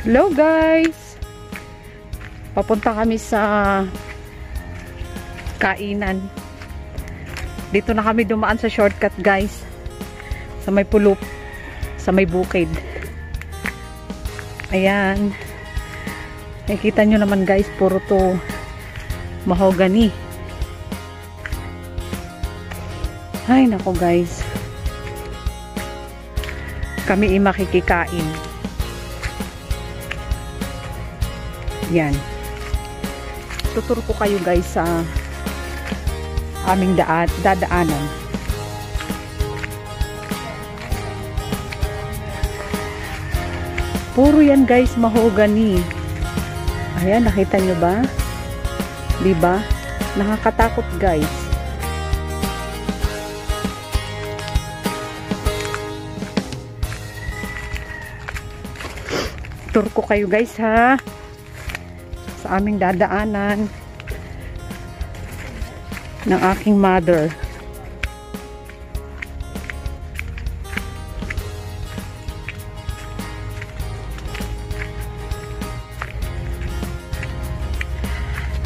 Hello guys! Papunta kami sa kainan. Dito na kami dumaan sa shortcut guys. Sa may pulop. Sa may bukid. Ayan. Nakikita nyo naman guys, puro to mahogany. Ay nako guys. Kami makikikain. Yan. Tuturo ko kayo guys sa aming dadaanan. Puro yan guys, mahogany. Ayan, nakita nyo ba? Diba? Nakakatakot guys. Tour ko kayo guys ha. Sa aming dadaanan ng aking mother.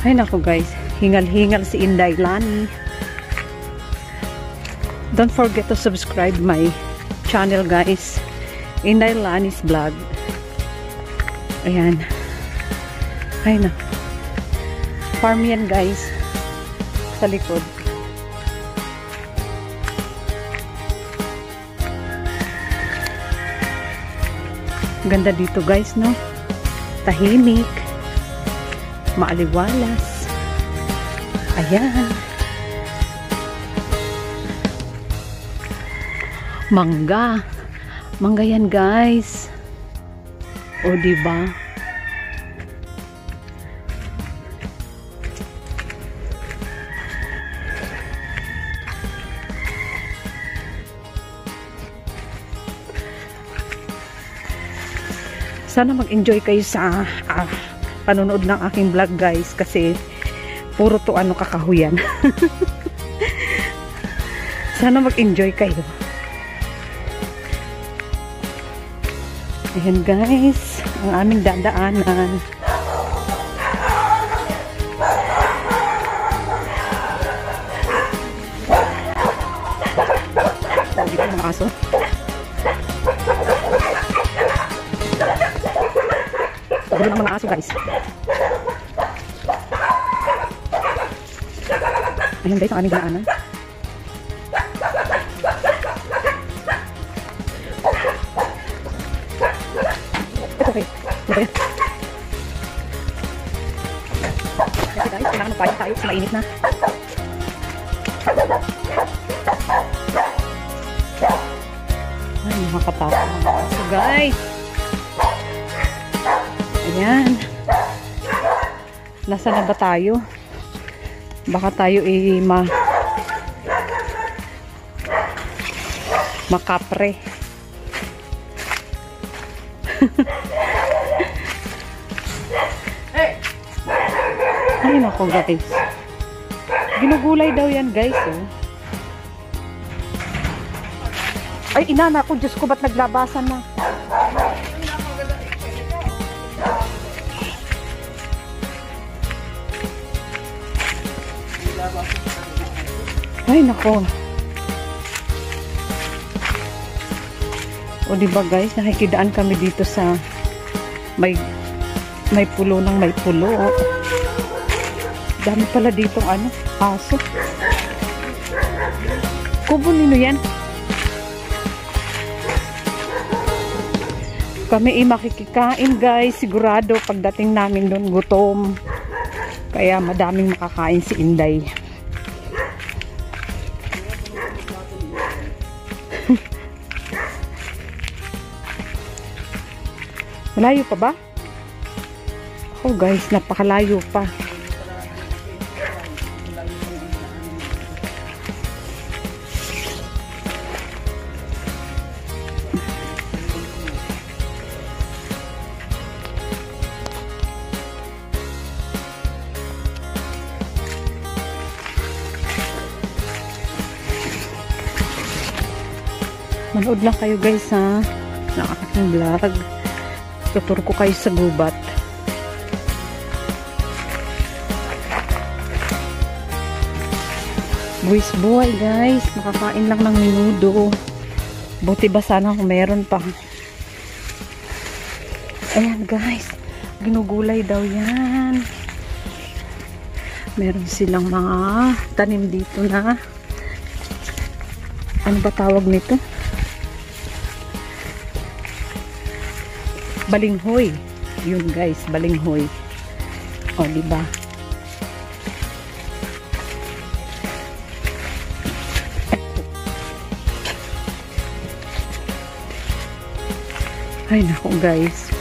Ay nako guys, hingal-hingal si Inday Lani. Don't forget to subscribe my channel guys, Inday Lani's Vlog. Ayan. Ay na. Farm yan guys. Sa likod. Ganda dito guys no. Tahimik. Maaliwalas. Ayan. Mangga. Mangga yan guys. O diba? Sana mag-enjoy kayo sa panonood ng aking vlog guys kasi puro to ano kakahuyan. Sana mag-enjoy kayo. Ayan guys, ang aming dadaanan. Dito mga aso. Gulo ng mga aso guys. Ayan guys, ang aming daanan. Ito okay. Ito ba yan? Kasi guys, kailangan magpayang tayo kasi mainit na. Ay, makapapa ng mga aso guys. Ayan. Nasa na ba tayo? Baka tayo makapre. Ay nako guys. Ginugulay daw yan guys oh. Ay inana ko, Diyos ko, ba't naglabasan na? Ay nako. O diba guys, nakikidaan kami dito sa may pulo ng may pulo. Dami pala ditong ano, aso. Kubo nino yan. Kami makikikain guys, sigurado pagdating namin doon gutom. Kaya madaming makakain si Inday. Malayo pa ba? Oh guys, napakalayo pa. Manood lang kayo guys ha ng aking vlog. Tutur ko kayo sa gubat. Buwis buhay guys. Makakain lang ng menudo. Buti ba sana kung meron pa. Ayan guys. Ginugulay daw yan. Meron silang mga tanim dito na. Ano ba tawag nito? Balinghoy. Yun guys, balinghoy. O, diba? Ay, naku guys.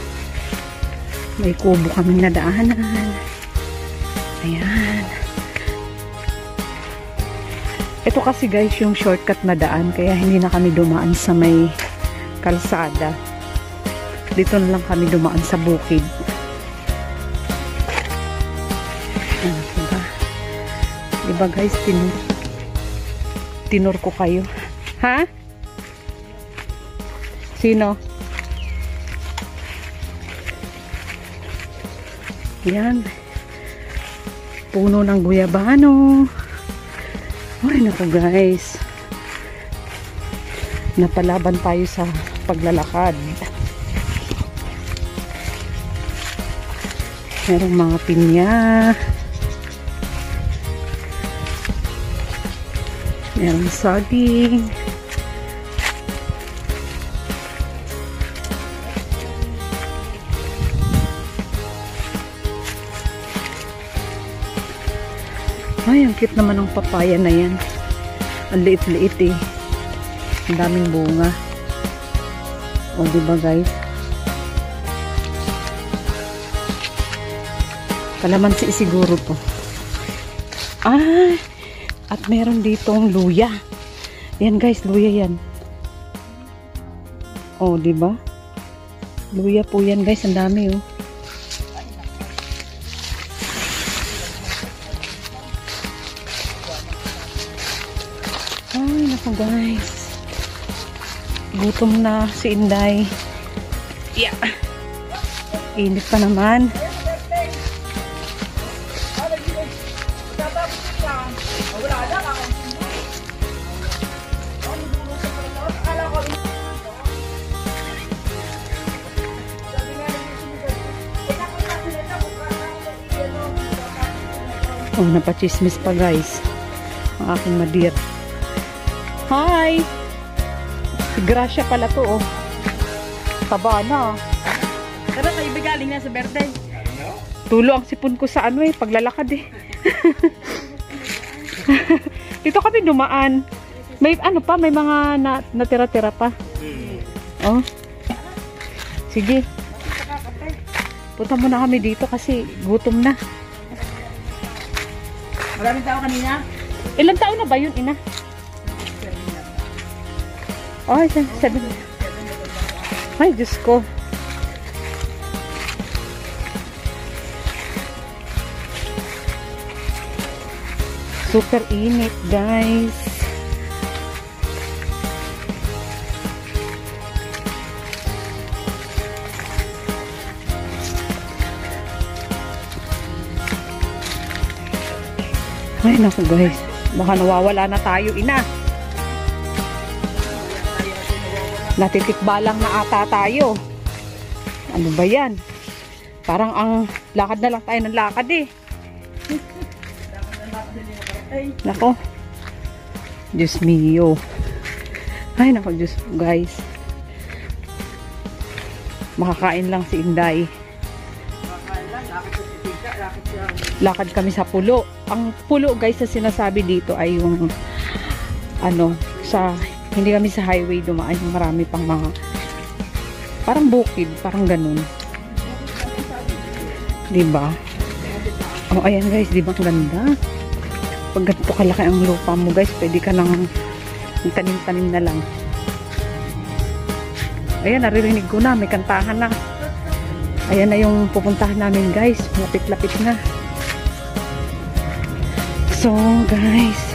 May kubo kaming nadaanan. Ayan. Ito kasi guys yung shortcut na daan. Kaya hindi na kami dumaan sa may kalsada. Dito na lang kami dumaan sa bukid. Ayan, diba? Diba guys, tinur ko kayo. Ha? Sino? Yan. Puno ng guyabano. Ay, naku guys. Napalaban tayo sa paglalakad. Merong mga pinya. Merong saging. Ay, ang cute naman ng papaya na yan. Ang liit-liit eh. Ang daming bunga. O, diba guys? Kalamansi siguro to. Ah! At meron ditong luya. Yan guys, luya yan. O, diba? Luya po yan guys. Ang dami oh. Ay, naku guys. Gutom na si Inday. Yeah. Init pa naman. Oh, napachismis pa guys. Ang aking madir. Hi! Si Gracia pala to, oh. Taba na. Pero kayo galing na sa birthday. Tulo ang sipon ko sa ano eh, paglalakad eh. Dito kami dumaan. May ano pa, may mga natira-tira pa. Oh. Sige. Punta muna kami dito kasi gutom na. Maraming tao kanina? Ilang taon na ba yun, ina? Ay, sabi. Ay, Diyos ko. Super init, guys. Ay, naku, guys. Baka nawawala na tayo, ina. Natitikba lang na ata tayo. Ano ba yan? Parang ang lakad na lang tayo ng lakad eh. Nako. Diyos mio. Ay nako Diyos guys. Makakain lang si Inday. Lakad kami sa pulo. Ang pulo guys na sinasabi dito ay yung ano sa hindi kami sa highway dumaan, yung marami pang mga parang bukid, parang ganun. Diba? Oh, ayan guys, diba ang ganda? Pag ganito kalaki ang lupa mo guys, pwede ka nang tanim-tanim na lang. Ayan, naririnig ko na, may kantahan na. Ayan na yung pupuntahan namin guys, lapit-lapit na. So guys,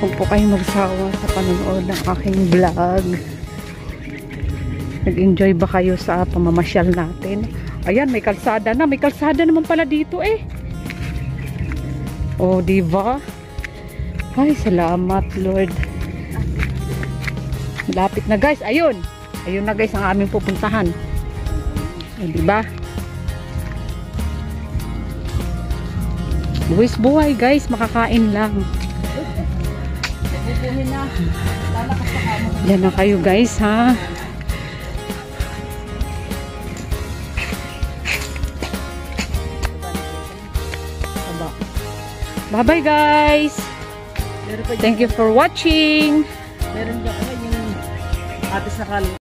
huwag po kayo magsawa sa panonood ng aking vlog. Nag-enjoy ba kayo sa pamamasyal natin? Ayan, may kalsada na. May kalsada naman pala dito eh. Oh, diba? Ay, salamat Lord. Malapit na guys. Ayun. Ayun na guys ang aming pupuntahan. O, diba? Buwis buhay guys. Makakain lang. Bubuhin na. Lalakas na kamo. Yan na kayo guys ha. Bye-bye guys. Meron pa Thank you for watching. Meron ba yung atis na kal